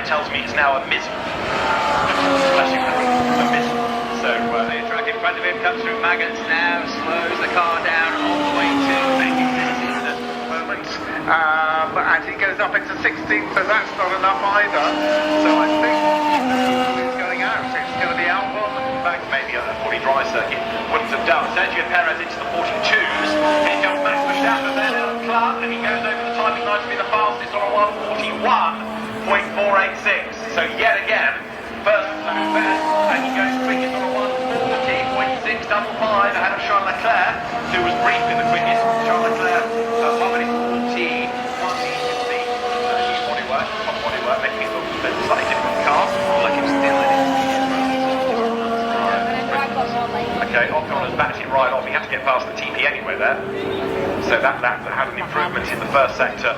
it tells me it's now a miserable. Splashing a miserable. So the truck in front of him comes through Maggots now, slows the car down all the way to the moment. And he goes up into 16th, so that's not enough either. So I think he's going out. It's going to be Albon. Back maybe on a 40 dry circuit wouldn't have done. Sergio Perez into the 42s. Here comes Max Verstappen then on Clark, and he goes over the timing line to be the fastest on a 1:41.486. So yet again, first time best, and he goes quickest on a 1:40.655 ahead of Charles Leclerc, who was brief in the quickest. Charles Leclerc, 1 minute 40. His bodywork, top bodywork, making it look a slightly different car. Like him still in it. Okay, Ocon has backed it right off. He had to get past the TP anyway there. So that had an improvement in the first sector.